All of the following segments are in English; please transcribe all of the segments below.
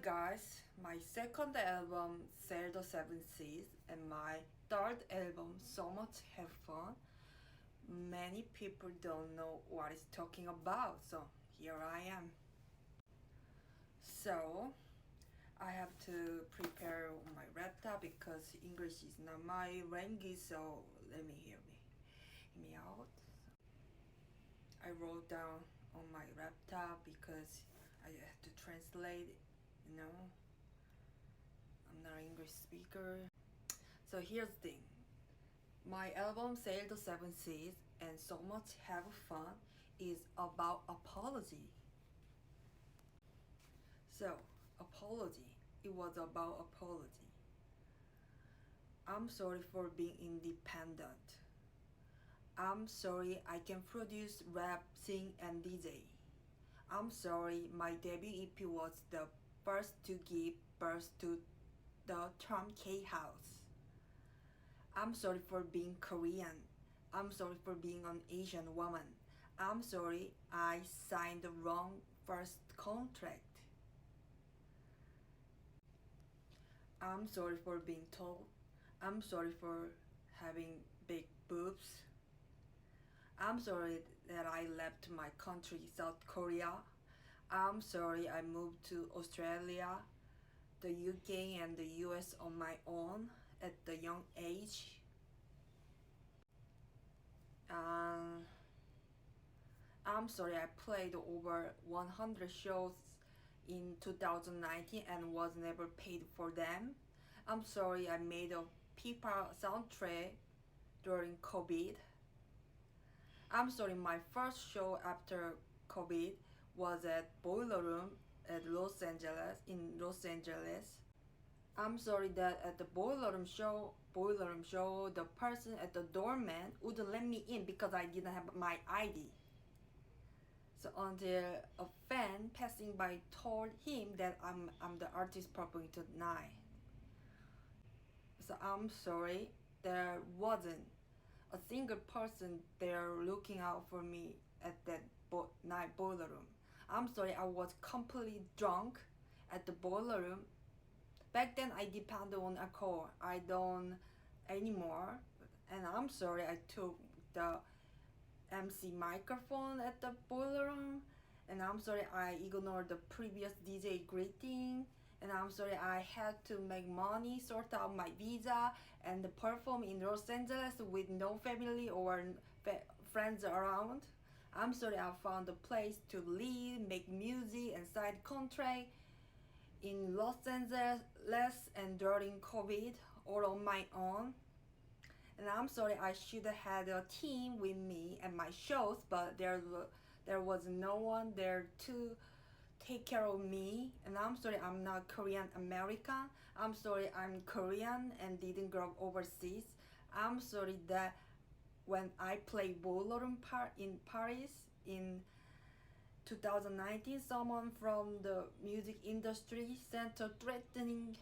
guys, my second album Sail the Seven Seas and my third album So Much Have Fun. Many people don't know what it's talking about, so here I am. So I have to prepare my laptop because English is not my language, so let me hear me out. I wrote down on my laptop because I have to translate, I'm not an English speaker. So here's the thing. My album Sail the Seven Seas and So Much Have Fun is about apology. So, apology. It was about apology. I'm sorry for being independent. I'm sorry I can produce, rap, sing, and DJ. I'm sorry my debut EP was the first to give birth to the term K-House. I'm sorry for being Korean. I'm sorry for being an Asian woman. I'm sorry I signed the wrong first contract. I'm sorry for being tall. I'm sorry for having big boobs. I'm sorry that I left my country, South Korea. I'm sorry I moved to Australia, the UK, and the US on my own at the young age. I'm sorry I played over 100 shows in 2019 and was never paid for them. I'm sorry I made a people soundtrack during COVID. I'm sorry my first show after COVID was at Boiler Room at Los Angeles. I'm sorry that at the Boiler Room show, the person at the doorman wouldn't let me in because I didn't have my ID. So until a fan passing by told him that I'm the artist performing tonight. So I'm sorry there wasn't a single person there looking out for me at that night Boiler Room. I'm sorry I was completely drunk at the Boiler Room. Back then I depended on alcohol. I don't anymore. And I'm sorry I took the MC microphone at the Boiler Room. And I'm sorry I ignored the previous DJ greeting. And I'm sorry I had to make money, sort out my visa, and perform in Los Angeles with no family or friends around. I'm sorry I found a place to live, make music, and sign contract in Los Angeles and during COVID, all on my own. And I'm sorry I should have had a team with me at my shows, but there was no one there to take care of me. And I'm sorry I'm not Korean American. I'm sorry I'm Korean and didn't grow up overseas. I'm sorry that when I played Boiler Room in Paris in 2019, someone from the music industry sent a threatening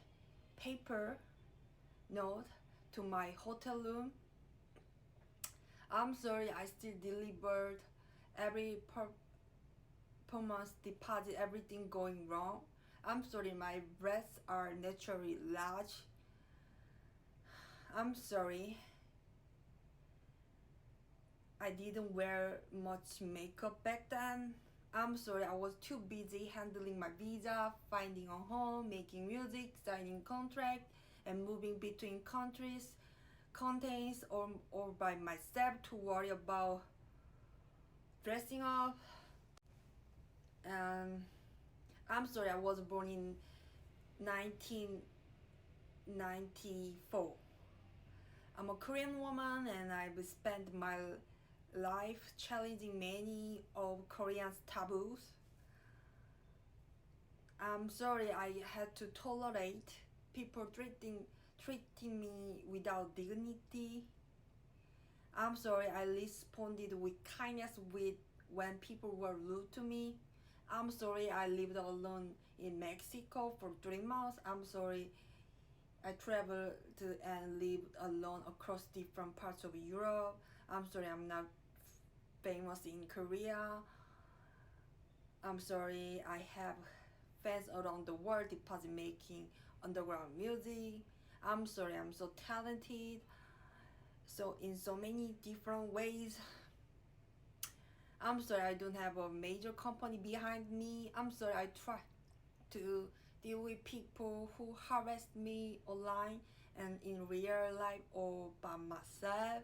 paper note to my hotel room. I'm sorry I still delivered every performance deposit, everything going wrong. I'm sorry my breasts are naturally large. I'm sorry I didn't wear much makeup back then. I'm sorry I was too busy handling my visa, finding a home, making music, signing contract, and moving between countries, continents, or by myself to worry about dressing up. I'm sorry I was born in 1994. I'm a Korean woman and I've spent my life challenging many of Korean's taboos. I'm sorry I had to tolerate people treating me without dignity. I'm sorry I responded with kindness when people were rude to me. I'm sorry I lived alone in Mexico for 3 months. I'm sorry I traveled and lived alone across different parts of Europe. I'm sorry I'm not famous in Korea. I'm sorry I have fans around the world deposit making underground music. I'm sorry, I'm so talented. So in so many different ways. I'm sorry I don't have a major company behind me. I'm sorry I try to deal with people who harass me online and in real life or by myself.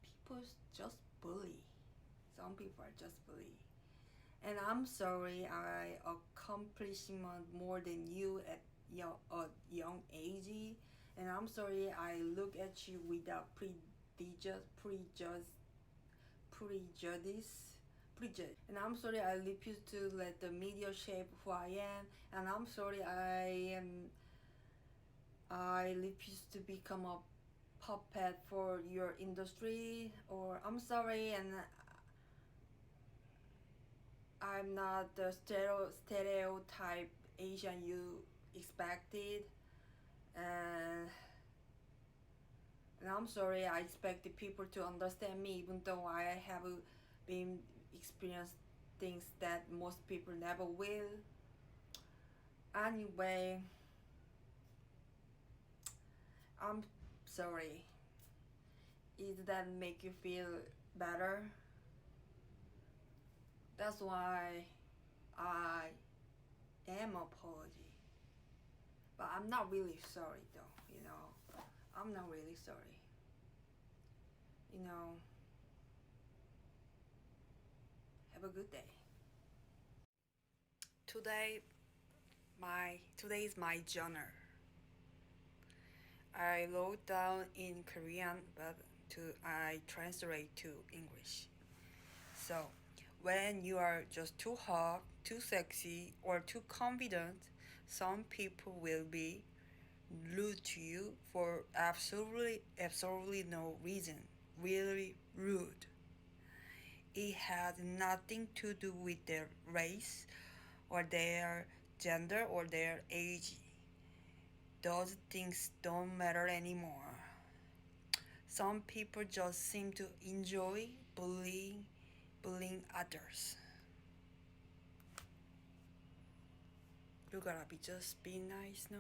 People just bully. Some people are just bully. And I'm sorry I accomplishment more than you at a young age. And I'm sorry I look at you without prejudice. And I'm sorry I refuse to let the media shape who I am. And I'm sorry I refuse to become a puppet for your industry. Or I'm sorry and I'm not the stereotype Asian you expected. And I'm sorry I expected people to understand me even though I have been experienced things that most people never will. Anyway, I'm sorry. Does that make you feel better? That's why I am apology. But I'm not really sorry though. I'm not really sorry. Have a good day. Today is my journal. I wrote down in Korean, but I translate to English. So, when you are just too hot, too sexy, or too confident, some people will be rude to you for absolutely no reason. Really rude. It has nothing to do with their race or their gender or their age. Those things don't matter anymore. Some people just seem to enjoy bullying others. You gotta be just be nice, no?